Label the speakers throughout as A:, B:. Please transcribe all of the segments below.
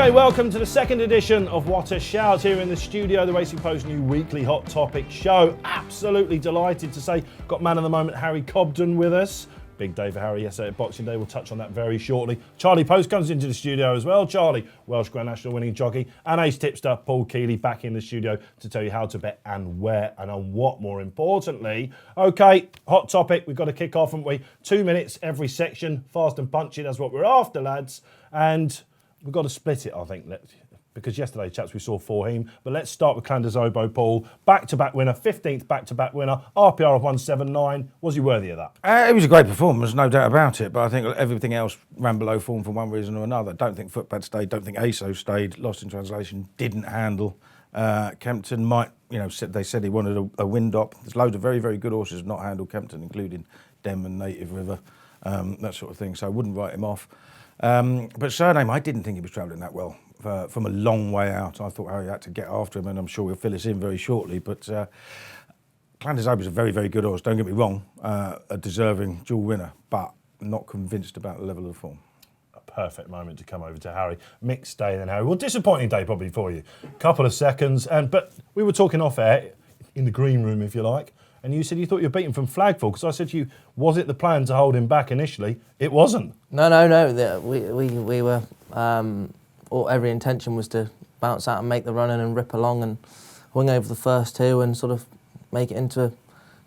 A: Okay, welcome to the second edition of What a Shout here in the studio, the Racing Post new weekly Hot Topic show. Absolutely delighted to say, got man of the moment Harry Cobden with us. Big day for Harry yesterday at Boxing Day. We'll touch on that very shortly. Charlie Post comes into the studio as well. Charlie, Welsh Grand National winning jockey, and ace tipster Paul Kealy back in the studio to tell you how to bet and where and on what, more importantly. Okay, Hot Topic, we've got to kick off, haven't we? 2 minutes every section, fast and punchy, that's what we're after, lads. And we've got to split it, I think, because yesterday, chaps, we saw Forheem. But let's start with Clanderzobo, Paul. Back-to-back winner, 15th back-to-back winner, RPR of 179. Was he worthy of that?
B: It was a great performance, no doubt about it. But I think everything else ran below form for one reason or another. Don't think Footpad stayed, don't think ASO stayed. Lost in translation, didn't handle. Kempton might, they said he wanted a wind-up. There's loads of very, very good horses not handled Kempton, including Dem and Native River, that sort of thing. So I wouldn't write him off. But Surname, I didn't think he was travelling that well from a long way out. I thought Harry had to get after him, and I'm sure he'll fill us in very shortly. But Clanderzobo is a very, very good horse. Don't get me wrong, a deserving dual winner, but not convinced about the level of form.
A: A perfect moment to come over to Harry. Mixed day then, Harry. Well, disappointing day probably for you. Couple of seconds, but we were talking off air, in the green room, if you like. And you said you thought you were beaten from flagful, because I said to you, was it the plan to hold him back initially? It wasn't.
C: No. We were, every intention was to bounce out and make the run in and rip along and wing over the first two and sort of make it into a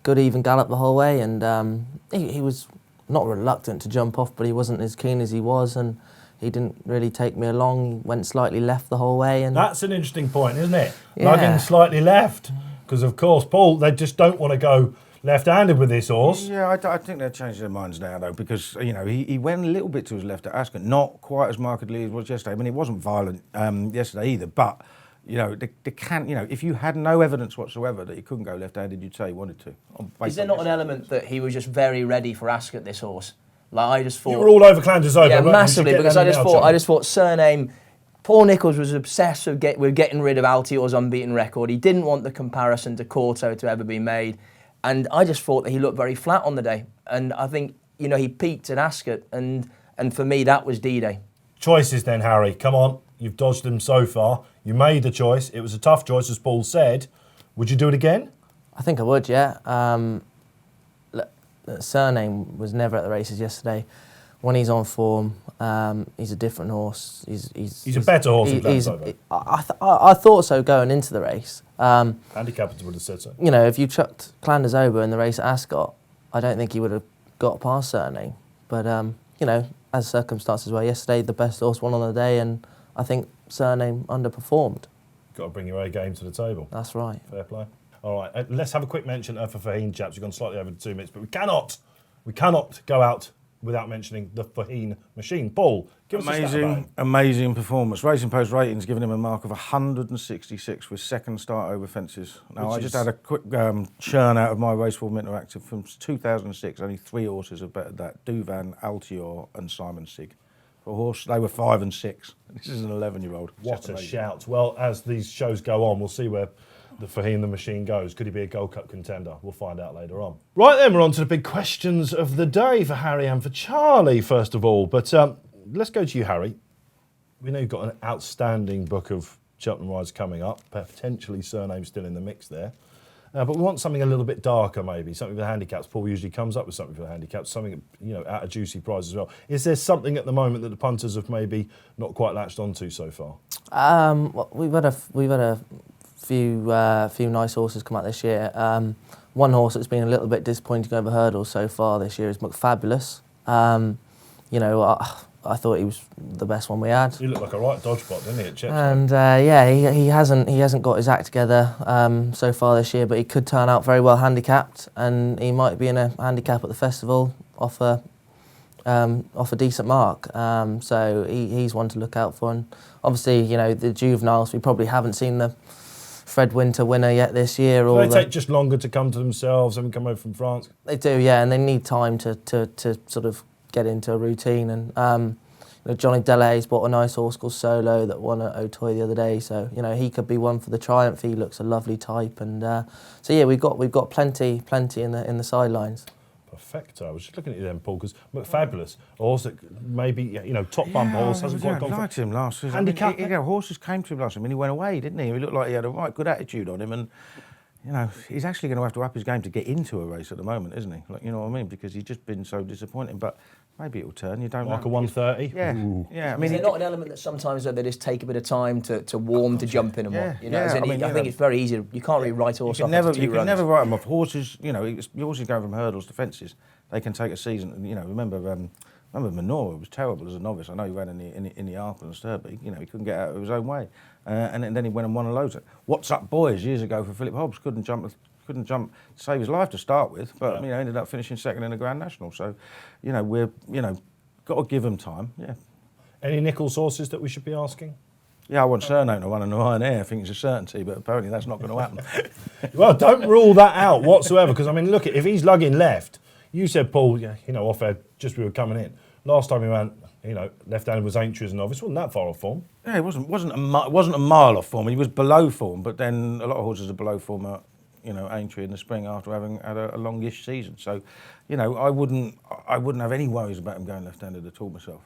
C: good even gallop the whole way. And he was not reluctant to jump off, but he wasn't as keen as he was, and he didn't really take me along. He went slightly left the whole way. And
A: that's an interesting point, isn't it?
C: Yeah.
A: Lugging slightly left. Because, of course, Paul, they just don't want to go left-handed with this horse.
B: Yeah, I think they've changed their minds now, though, because, he went a little bit to his left at Ascot, not quite as markedly as was yesterday. I mean, it wasn't violent yesterday either, but, they can't, if you had no evidence whatsoever that he couldn't go left-handed, you'd say he wanted to.
D: Is there not an element that he was just very ready for Ascot, this horse? Like, I just thought...
A: You were all over Clanderzobo,
D: yeah, massively, because I just thought Surname... Paul Nicholls was obsessed with getting rid of Altior's unbeaten record. He didn't want the comparison to Corto to ever be made. And I just thought that he looked very flat on the day. And I think, he peaked at Ascot. And for me, that was D-Day.
A: Choices then, Harry. Come on. You've dodged them so far. You made the choice. It was a tough choice, as Paul said. Would you do it again?
C: I think I would, yeah. Surname was never at the races yesterday. When he's on form, he's a different horse.
A: He's a better horse than Clanderzobo.
C: I thought so going into the race.
A: Handicappers would have said so.
C: If you chucked Clanderzobo in the race at Ascot, I don't think he would have got past Surname. But, as circumstances were yesterday, the best horse won on the day, and I think Surname underperformed.
A: Got to bring your A game to the table.
C: That's right.
A: Fair play. All right, let's have a quick mention for Forheem, chaps. We've gone slightly over the 2 minutes, but we cannot go out without mentioning the Forheem machine. Paul, give us a stat about him.
B: Amazing performance. Racing Post ratings giving him a mark of 166 with second start over fences. Now, I just had a quick churn out of my Raceform Interactive from 2006. Only 3 horses have bettered that: Duvan, Altior and Simon Sig. For a horse, they were 5 and 6. This is an 11-year-old.
A: What a shout. Well, as these shows go on, we'll see where the Forheem the machine goes. Could he be a Gold Cup contender? We'll find out later on. Right then, we're on to the big questions of the day for Harry and for Charlie, first of all. But let's go to you, Harry. We know you've got an outstanding book of Cheltenham rides coming up, potentially Surname still in the mix there. But we want something a little bit darker, maybe, something for the handicaps. Paul usually comes up with something for the handicaps, something, at a juicy price as well. Is there something at the moment that the punters have maybe not quite latched onto so far?
C: Well, we've had a few nice horses come out this year. One horse that's been a little bit disappointing over hurdles so far this year is McFabulous. I thought he was the best one we had.
A: He looked like a right dodge bot, didn't he, at Cheltenham?
C: And he hasn't got his act together so far this year, but he could turn out very well handicapped, and he might be in a handicap at the festival off a decent mark. So he's one to look out for. And obviously, the juveniles, we probably haven't seen the Fred Winter winner yet this year.
A: Do they take just longer to come to themselves and come over from France?
C: They do, yeah, and they need time to sort of get into a routine. And Johnny Delay's bought a nice horse called Solo that won at Auteuil the other day, so he could be one for the Triumph. He looks a lovely type, and so yeah, we've got plenty in the sidelines.
A: Perfecto. I was just looking at you then, Paul, because Fabulous, a horse that maybe, top bump horse, hasn't quite gone
B: I liked him last season.
A: Handicap.
B: Horses came to him last season. I mean, he went away, didn't he? He looked like he had a right good attitude on him, and he's actually going to have to up his game to get into a race at the moment, isn't he? Like, you know what I mean? Because he's just been so disappointing. But maybe it'll turn. You don't know.
A: Like a 130.
B: Yeah,
A: Ooh.
B: yeah. I mean,
D: is there not an element that sometimes they just take a bit of time to warm to jump in and what? I think it's very easy. You can't really write a horse off after 2
B: You
D: runs.
B: can never write them off. Horses, horses going from hurdles to fences. They can take a season. Remember Manora was terrible as a novice. I know he ran in the Arp and Stir, but he couldn't get out of his own way. And then he went and won a loads. What's Up Boys years ago for Philip Hobbs couldn't jump to save his life to start with, but ended up finishing second in the Grand National. So, we're got to give him time. Yeah.
A: Any Nichols horses that we should be asking?
B: Yeah, I want Surname to run in the Iron Air. I think it's a certainty, but apparently that's not going to happen.
A: Well, don't rule that out whatsoever, because look, if he's lugging left, you said, Paul, off air, just we were coming in. Last time he ran, left-handed was Aintree as a novice, wasn't that far off form?
B: Yeah, it wasn't a mile off form. He was below form, but then a lot of horses are below form at, Aintree in the spring after having had a longish season. So, I wouldn't have any worries about him going left-handed at all myself.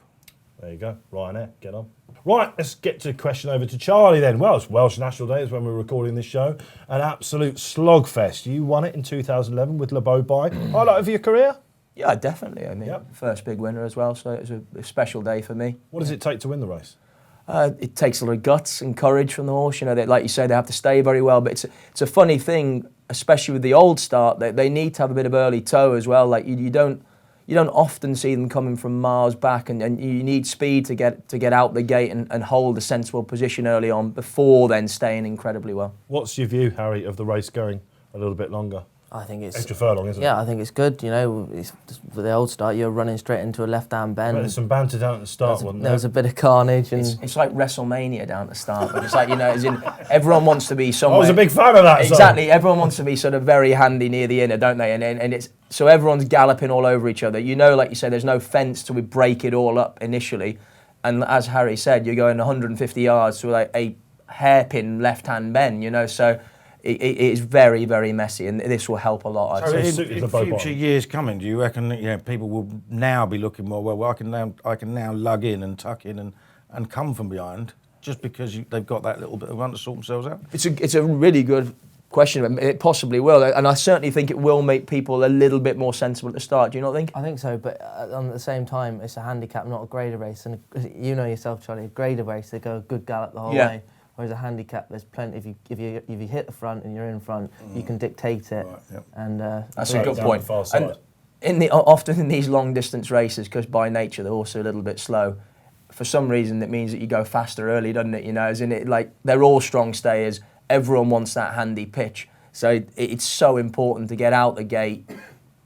A: There you go, Ryanair, get on. Right, let's get to the question over to Charlie then. Well, it's Welsh National Day, is when we're recording this show. An absolute slogfest. You won it in 2011 with Le Beau Bye. Highlight of your career?
D: Yeah, definitely. First big winner as well, so it was a special day for me.
A: What does it take to win the race?
D: It takes a lot of guts and courage from the horse. Like you say, they have to stay very well. But it's a funny thing, especially with the old start. They need to have a bit of early toe as well. Like you don't often see them coming from miles back, and you need speed to get out the gate and hold a sensible position early on before then staying incredibly well. What's
A: your view, Harry, of the race going a little bit longer?
C: I think it's
A: extra furlong, isn't it?
C: Yeah, I think it's good. With the old start, you're running straight into a left-hand bend.
A: There's some banter down at the start, wasn't there?
C: There was a bit of carnage, and
D: it's like WrestleMania down at the start. But it's like as in everyone wants to be somewhere.
A: I was a big fan of that.
D: Exactly, everyone wants to be sort of very handy near the inner, don't they? And it's so everyone's galloping all over each other. Like you say, there's no fence to break it all up initially, and as Harry said, you're going 150 yards to like a hairpin left-hand bend. So. It is very, very messy, and this will help a lot.
B: So in future years coming, do you reckon that people will now be looking more? Well, I can now lug in and tuck in and come from behind just because they've got that little bit of run to sort themselves out.
D: It's a really good question. It possibly will, and I certainly think it will make people a little bit more sensible at the start. Do you not think?
C: I think so, but at the same time, it's a handicap, not a grader race, and you know yourself, Charlie. A grader race, they go a good gallop the whole way. Whereas a handicap, there's plenty. If you hit the front and you're in front, you can dictate it.
B: Right, yep.
C: And
D: that's a good point. And often in these long distance races, because by nature they're also a little bit slow, for some reason that means that you go faster early, doesn't it? As in it, like they're all strong stayers. Everyone wants that handy pitch, so it's so important to get out the gate,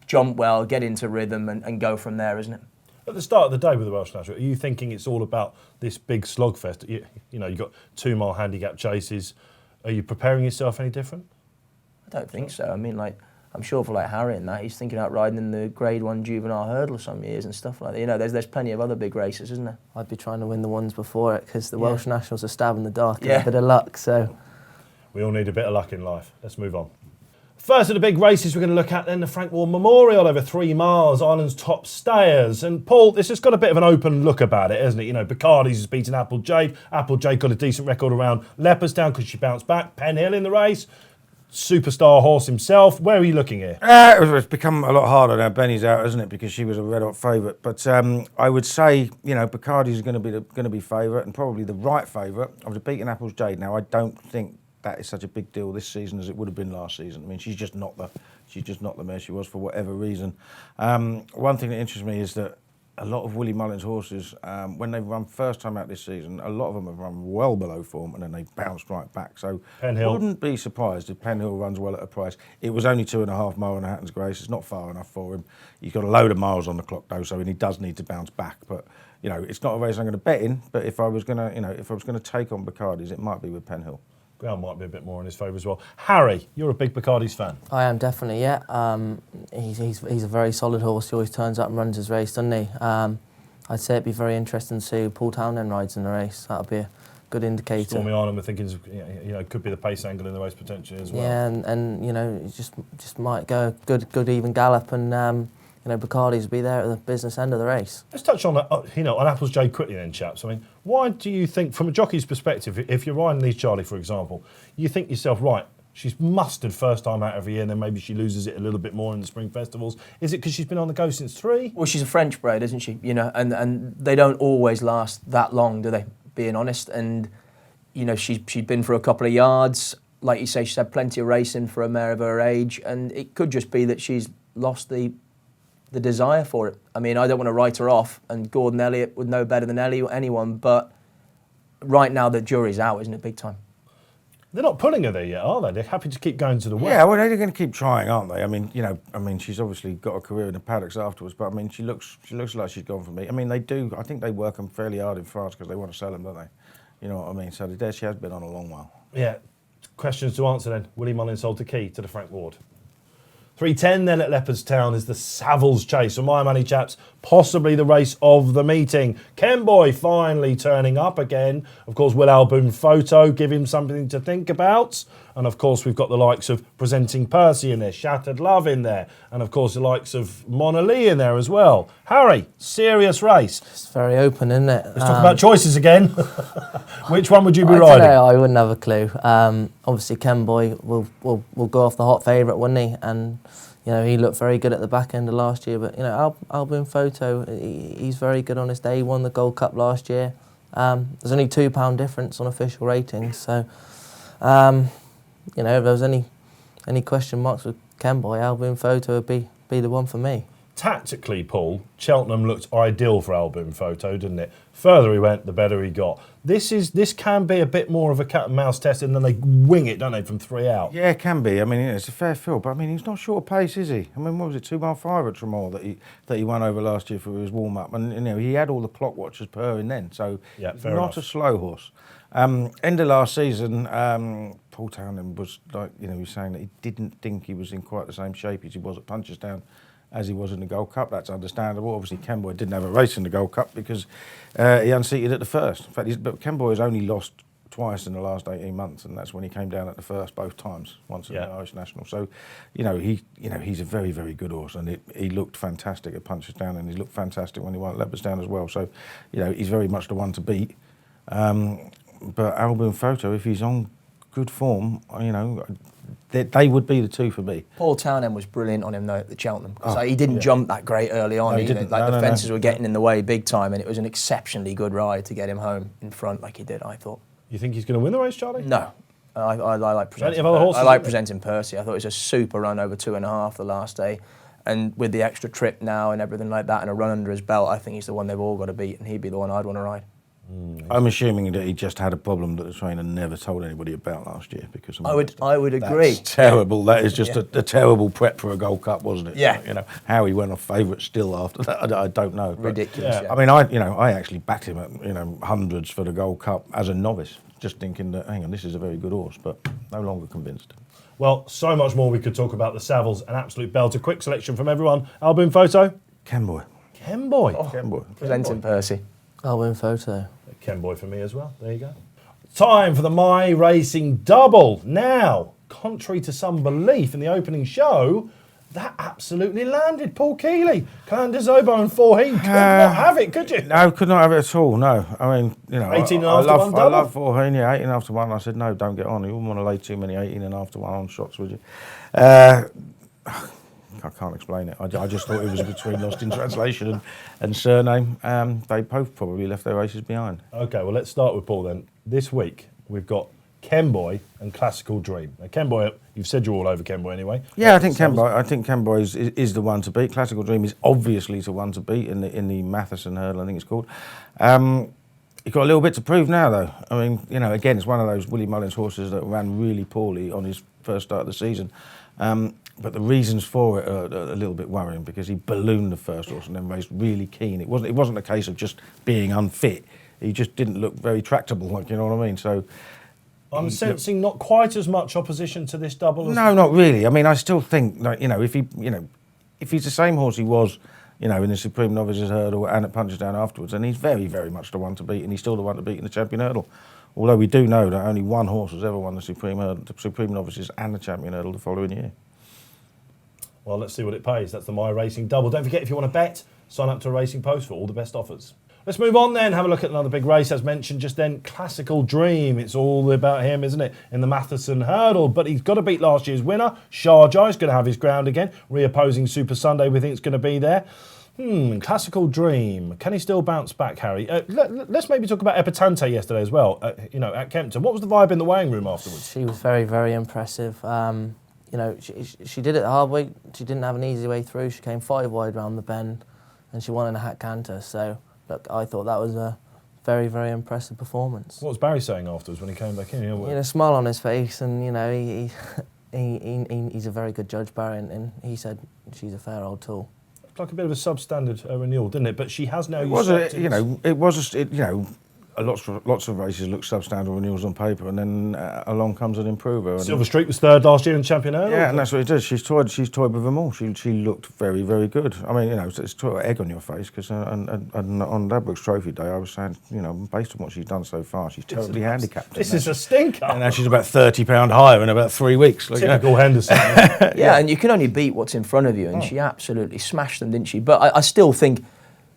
D: jump well, get into rhythm, and go from there, isn't it?
A: At the start of the day with the Welsh National, are you thinking it's all about this big slogfest? You've got 2 mile handicap chases. Are you preparing yourself any different?
D: I don't think so. I'm sure for Harry and that, he's thinking about riding in the Grade 1 juvenile hurdle some years and stuff like that. There's plenty of other big races, isn't there?
C: I'd be trying to win the ones before it, because the Welsh Nationals are stab in the dark and a bit of luck. So
A: we all need a bit of luck in life. Let's move on. First of the big races we're going to look at then, the Frank Ward Memorial over 3 miles, Ireland's top stayers. And Paul, this has got a bit of an open look about it, hasn't it? Bacardi's has beaten Applejade. Applejade got a decent record around Leopardstown because she bounced back. Penhill in the race. Superstar horse himself. Where are you looking here?
B: It's become a lot harder now. Benny's out, isn't it? Because she was a red hot favourite. But I would say, Bacardi's going to be favourite, and probably the right favourite. I would have beaten Applejade. Now I don't think that is such a big deal this season as it would have been last season. I mean, she's just not the mare she was for whatever reason. One thing that interests me is that a lot of Willie Mullins horses, when they've run first time out this season, a lot of them have run well below form and then they bounced right back. So I wouldn't be surprised if Penhill runs well at a price. It was only 2.5 mile in the Hatton's Grace. It's not far enough for him. He's got a load of miles on the clock though, so he does need to bounce back. But it's not a race I'm going to bet in. But if I was going to take on Bacardi's, it might be with Penhill.
A: Ground might be a bit more in his favour as well. Harry, you're a big Bacardi's fan.
C: I am definitely, yeah. He's a very solid horse. He always turns up and runs his race, doesn't he? I'd say it'd be very interesting to see who Paul Townend rides in the race. That'll be a good indicator.
A: Stormy Arnhem, we're thinking, could be the pace angle in the race potentially as well.
C: Yeah, and it just might go good even gallop, and Bacardi's will be there at the business end of the race.
A: Let's touch on that, on Apple's J quickly then, chaps. I mean, why do you think, from a jockey's perspective, if you're riding these, Charlie, for example, you think yourself, right, she's mustered first time out every year, and then maybe she loses it a little bit more in the spring festivals. Is it because she's been on the go since 3?
D: Well, she's a French bred, isn't she? And they don't always last that long, do they? Being honest, and she'd been for a couple of yards. Like you say, she's had plenty of racing for a mare of her age, and it could just be that she's lost the desire for it. I mean, I don't want to write her off, and Gordon Elliott would know better than anyone, but right now the jury's out, isn't it, big time?
A: They're not pulling her there yet, are they? They're happy to keep going to the west.
B: Yeah, well, they're going to keep trying, aren't they? I mean, she's obviously got a career in the paddocks afterwards, but I mean, she looks like she's gone for me. I mean, I think they work them fairly hard in France because they want to sell them, don't they? You know what I mean? So there she has been on a long while.
A: Yeah. Questions to answer then. Willie Mullins sold the key to the Frank Ward. 3:10 then at Leopardstown is the Savills Chase. For my money, chaps, possibly the race of the meeting. Kenboy finally turning up again. Of course, Will Alboom Photo, give him something to think about. And of course, we've got the likes of Presenting Percy in there, Shattered Love in there. And of course, the likes of Mona Lee in there as well. Harry, serious race.
C: It's very open, isn't it?
A: Let's talk about choices again. Which one would you be riding?
C: I wouldn't have a clue. Obviously, Kenboy will go off the hot favourite, wouldn't he? And he looked very good at the back end of last year. But Alboom Photo, he's very good on his day. He won the Gold Cup last year. There's only £2 difference on official ratings. So, if there was any question marks with Kenboy, Alboom Photo would be the one for me.
A: Tactically, Paul, Cheltenham looked ideal for Alboom Photo, didn't it? Further he went, the better he got. This can be a bit more of a cat and mouse test, and then they wing it, don't they, from 3 out?
B: Yeah, it can be. I mean, it's a fair field, but I mean, he's not short of pace, is he? I mean, what was it, 2 mile 5 at Tremor that he won over last year for his warm up, and he had all the clock watchers purring then, so
A: yeah,
B: he's
A: fair
B: not
A: enough.
B: a slow horse. End of last season, Paul Townend was like, he was saying that he didn't think he was in quite the same shape as he was at Punchestown as he was in the Gold Cup. That's understandable. Obviously, Kenboy didn't have a race in the Gold Cup because he unseated at the first. In fact, but Kenboy has only lost twice in the last 18 months, and that's when he came down at the first both times, once in the Irish National. So, he's a very, very good horse, and he looked fantastic at Punchestown, and he looked fantastic when he won at Leopardstown as well. So, he's very much the one to beat. But Alboom Photo, if he's on good form, they would be the two for me.
D: Paul Townend was brilliant on him though at the Cheltenham because he didn't jump that great early on.
B: No, he didn't.
D: The fences were getting in the way big time, and it was an exceptionally good ride to get him home in front like he did, I thought.
A: You think he's going to win the race, Charlie?
D: No. I like presenting.
A: Plenty of other horses,
D: I like presenting Percy. I thought it was a super run over 2.5 the last day, and with the extra trip now and everything like that, and a run under his belt, I think he's the one they've all got to beat, and he'd be the one I'd want to ride.
B: I'm assuming that he just had a problem that the trainer never told anybody about last year because
D: I would agree.
B: That's terrible. That is just a terrible prep for a Gold Cup, wasn't it?
D: Yeah.
B: How he went off favourite still after that, I don't know. But,
D: Ridiculous.
B: I mean, I actually backed him at hundreds for the Gold Cup as a novice, just thinking that hang on, this is a very good horse, but no longer convinced.
A: Well, so much more we could talk about the Savills. An absolute belter. Quick selection from everyone. Alboom Photo.
B: Kenboy.
A: Kenboy.
D: Presenting Percy.
C: Alboom Photo.
A: Kenboy for me as well. There you go. Time for the My Racing Double. Now, contrary to some belief in the opening show, that absolutely landed. Paul Kealy, Calendar Zobo and 4 Could not have it, could you?
B: No, could not have it at all. No, I mean,
A: 18 and
B: I
A: after one double?
B: I love 4, yeah, 18 after 1. I said no, don't get on. You wouldn't want to lay too many 18 and after 1 on shots, would you? I can't explain it. I just thought it was between Lost in Translation and Surname. They both probably left their races behind.
A: Okay, well, let's start with Paul then. This week, we've got Kenboy and Classical Dream. Now, Kenboy, you've said you're all over Kenboy anyway.
B: Yeah, I think Kenboy is the one to beat. Classical Dream is obviously the one to beat in the Matheson hurdle, I think it's called. He's got a little bit to prove now, though. I mean, again, it's one of those Willie Mullins horses that ran really poorly on his first start of the season. But the reasons for it are a little bit worrying because he ballooned the first horse and then raced really keen. It wasn't a case of just being unfit. He just didn't look very tractable, like, you know what I mean? So
A: I'm sensing not quite as much opposition to this double.
B: No, not really. I mean, I still think, like, if he's the same horse he was, in the Supreme Novices hurdle and at Punchestown afterwards, then he's very, very much the one to beat, and he's still the one to beat in the Champion hurdle. Although we do know that only one horse has ever won the Supreme Novices and the Champion hurdle the following year.
A: Well, let's see what it pays. That's the My Racing Double. Don't forget, if you want to bet, sign up to Racing Post for all the best offers. Let's move on then, have a look at another big race. As mentioned just then, Classical Dream. It's all about him, isn't it, in the Matheson Hurdle. But he's got to beat last year's winner, Sharjah. He's going to have his ground again. Reopposing Super Sunday, we think it's going to be there. Classical Dream. Can he still bounce back, Harry? Let's maybe talk about Epatante yesterday as well, at Kempton. What was the vibe in the weighing room afterwards?
C: She was very, very impressive. She did it the hard way. She didn't have an easy way through. She came 5 wide round the bend and she won in a hat canter. So, look, I thought that was a very, very impressive performance.
A: What was Barry saying afterwards when he came back in?
C: A smile on his face, and he's a very good judge, Barry, and he said she's a fair old tool.
A: Like a bit of a substandard renewal, didn't it? But she has now.
B: Lots of races look substandard renewals on paper, and then along comes an improver.
A: Silver Streak was third last year in Champion Hurdle.
B: Yeah, and that's what it does. She's toyed with them all. She looked very, very good. I mean, it's sort of egg on your face because on Ladbrokes Trophy Day, I was saying, based on what she's done so far, she's terribly handicapped.
A: This is a stinker.
B: And now she's about £30 higher in about 3 weeks.
A: Typical Henderson.
D: Yeah, and you can only beat what's in front of you, and she absolutely smashed them, didn't she? But I still think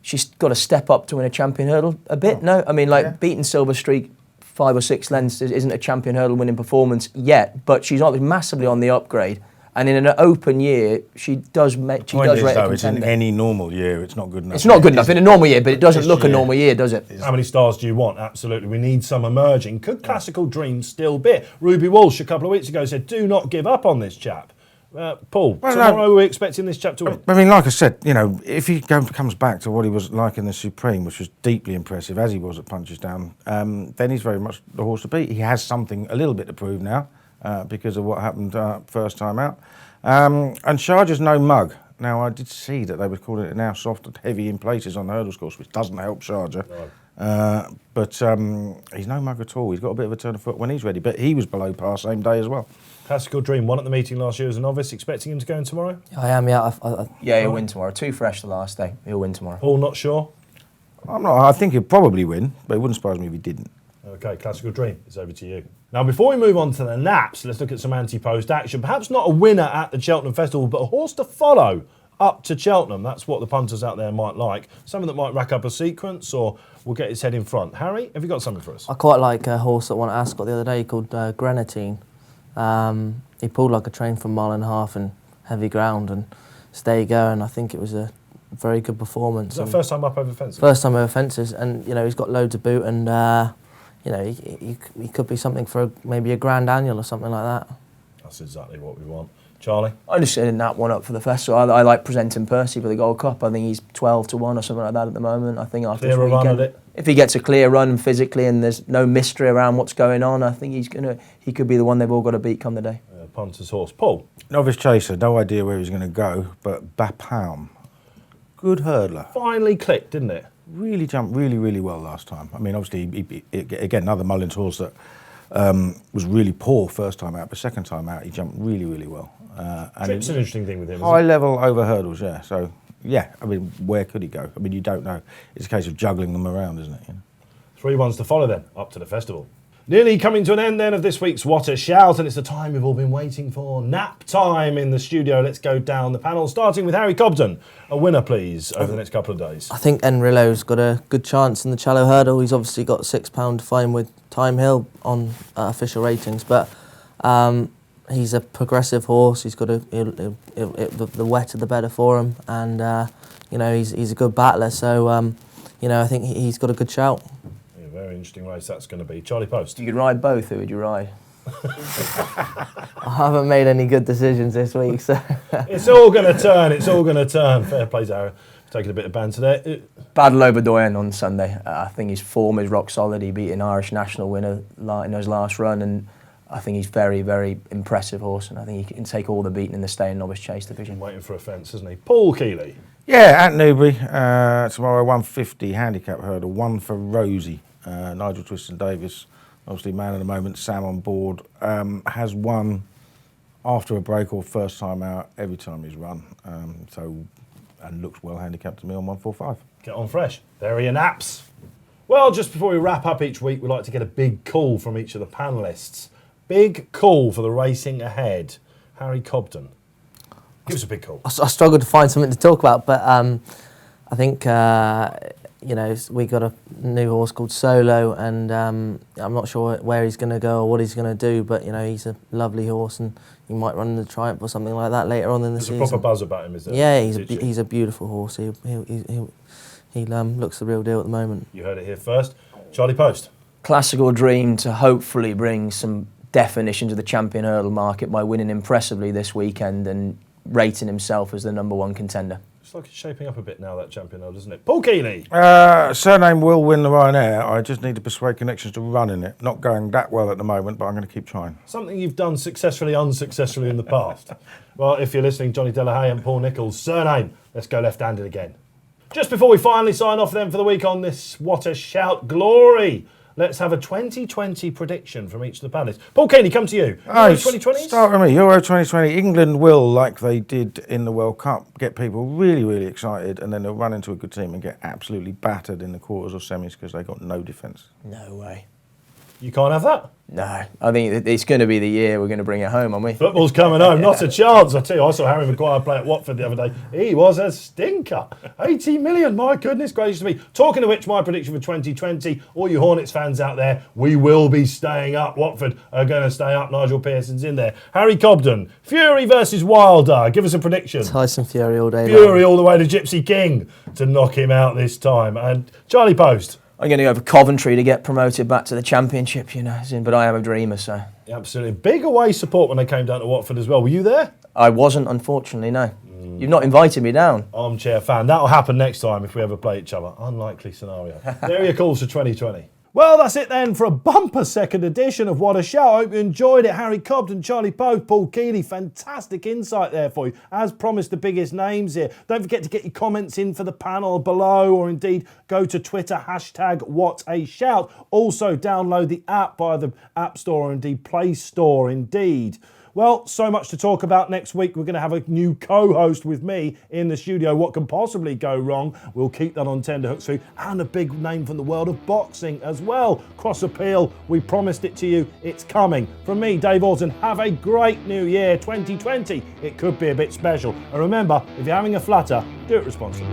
D: she's got to step up to win a Champion Hurdle a bit, no? I mean, beating Silver Streak 5 or 6 lengths isn't a Champion Hurdle winning performance yet, but she's massively on the upgrade. And in an open year, she does rate a contender.
B: It's in any normal year, it's not good enough.
D: It's not good enough in a normal year, but it doesn't look a normal year, does it?
A: How many stars do you want? Absolutely. We need some emerging. Could Classical Dream still be it? Ruby Walsh a couple of weeks ago said, do not give up on this chap. Paul, tomorrow we're expecting this chap to win.
B: I mean, like I said, if he comes back to what he was like in the Supreme, which was deeply impressive, as he was at Punchestown, then he's very much the horse to beat. He has a little bit to prove now because of what happened first time out. And Sharjah's no mug. Now, I did see that they were calling it now soft and heavy in places on the hurdles course, which doesn't help Sharjah. No. But he's no mug at all. He's got a bit of a turn of foot when he's ready, but he was below par same day as well.
A: Classical Dream won at the meeting last year as a novice. Expecting him to go in tomorrow?
C: I am, yeah.
D: He'll win tomorrow. 2 fresh the last day. He'll win tomorrow.
A: Paul, not sure?
B: I'm not. I think he'll probably win, but it wouldn't surprise me if he didn't.
A: OK, Classical Dream, it's over to you. Now, before we move on to the naps, let's look at some anti-post action. Perhaps not a winner at the Cheltenham Festival, but a horse to follow up to Cheltenham. That's what the punters out there might like. Something that might rack up a sequence or will get his head in front. Harry, have you got something for us?
C: I quite like a horse that won at Ascot the other day called Grenadine. He pulled like a train from 1.5 miles and heavy ground and stay going. I think it was a very good performance.
A: Is that first time up over fences?
C: First time over fences, and he's got loads of boot, and he could be something for maybe a grand annual or something like that.
A: That's exactly what we want. Charlie?
D: I'm just setting that one up for the festival. I like presenting Percy for the Gold Cup. I think he's 12 to 1 or something like that at the moment. I think after this weekend, if he gets a clear run physically and there's no mystery around what's going on, I think he could be the one they've all got to beat come the day.
A: Punter's horse. Paul?
B: Novice chaser, no idea where he's going to go, but Bapalm, good hurdler.
A: Finally clicked, didn't it?
B: Really jumped really, really well last time. I mean, obviously, again, another Mullins horse that was really poor first time out, but second time out, he jumped really, really well.
A: Trip's an interesting thing with him,
B: high level over hurdles, yeah. So, yeah, I mean, where could he go? I mean, you don't know. It's a case of juggling them around, isn't it?
A: 3 ones to follow then, up to the festival. Nearly coming to an end then of this week's What a Shout, and it's the time we've all been waiting for. Nap time in the studio. Let's go down the panel, starting with Harry Cobden. A winner, please, over the next couple of days.
C: I think Enrilo's got a good chance in the shallow hurdle. He's obviously got £6 to find with Time Hill on official ratings, but he's a progressive horse. He's got the wetter the better for him, and he's a good battler. So I think he's got a good shout.
A: Very interesting race that's going to be. Charlie Post.
D: You could ride both. Who would you ride?
C: I haven't made any good decisions this week, so
A: it's all going to turn. It's all going to turn. Fair play to Harry. Taking a bit of banter there.
D: Battle over Doyen on Sunday. I think his form is rock solid. He beat an Irish national winner in his last run, and I think he's very, very impressive horse, and I think he can take all the beating in the stay and novice chase division.
A: Waiting for a fence, isn't he? Paul Kealy.
B: Yeah, at Newbury tomorrow, 150 handicap hurdle, 1 for Rosie. Nigel Twiston-Davis, obviously man of the moment, Sam on board, has won after a break or first time out every time he's run. And looks well handicapped to me on 145.
A: Get on fresh. There are your naps. Well, just before we wrap up each week, we like to get a big call from each of the panellists. Big call for the racing ahead. Harry Cobden. Give us a big call.
C: I struggled to find something to talk about, but I think we got a new horse called Solo, and I'm not sure where he's going to go or what he's going to do, but he's a lovely horse, and he might run in the Triumph or something like that later on in the season.
A: There's a proper buzz about him, is there?
C: Yeah, he's a beautiful horse. He looks the real deal at the moment.
A: You heard it here first. Charlie Poste.
D: Classical dream to hopefully bring some definition to the champion hurdle market by winning impressively this weekend and rating himself as the #1 contender.
A: It's like it's shaping up a bit now, that champion hurdle, doesn't it? Paul Kealy.
B: Surname will win the Ryanair. I just need to persuade connections to run in it. Not going that well at the moment, but I'm going to keep trying.
A: Something you've done successfully, unsuccessfully in the past. Well, if you're listening, Johnny Delahaye and Paul Nicholls, surname. Let's go left-handed again. Just before we finally sign off then for the week on this What a Shout glory, let's have a 2020 prediction from each of the panellists. Paul Kealy, come to you. Euro 2020?
B: Start with me. Euro 2020. England will, like they did in the World Cup, get people really, really excited, and then they'll run into a good team and get absolutely battered in the quarters or semis because they got no defence.
D: No way.
A: You can't have that.
D: No, I think it's going to be the year we're going to bring it home, aren't we?
A: Football's coming home, not a chance. I tell you, I saw Harry Maguire play at Watford the other day. He was a stinker. 80 million, my goodness gracious me. Talking of which, my prediction for 2020, all you Hornets fans out there, we will be staying up. Watford are going to stay up. Nigel Pearson's in there. Harry Cobden, Fury versus Wilder. Give us a prediction.
C: Tyson Fury all day.
A: Fury all the way to Gypsy King to knock him out this time. And Charlie Poste.
D: I'm going to go for Coventry to get promoted back to the Championship, but I am a dreamer, so.
A: Absolutely. Big away support when they came down to Watford as well. Were you there?
D: I wasn't, unfortunately, no. You've not invited me down.
A: Armchair fan. That'll happen next time if we ever play each other. Unlikely scenario. There are your calls for 2020. Well, that's it then for a bumper second edition of What a Shout. I hope you enjoyed it. Harry Cobden, Charlie Poste, Paul Kealy, fantastic insight there for you. As promised, the biggest names here. Don't forget to get your comments in for the panel below, or indeed go to Twitter, #WhatAShout. Also download the app via the App Store or indeed Play Store indeed. Well, so much to talk about next week. We're going to have a new co-host with me in the studio. What can possibly go wrong? We'll keep that on tenterhooks for you. And a big name from the world of boxing as well. Cross Appeal, we promised it to you. It's coming. From me, Dave Orton, have a great new year, 2020. It could be a bit special. And remember, if you're having a flutter, do it responsibly.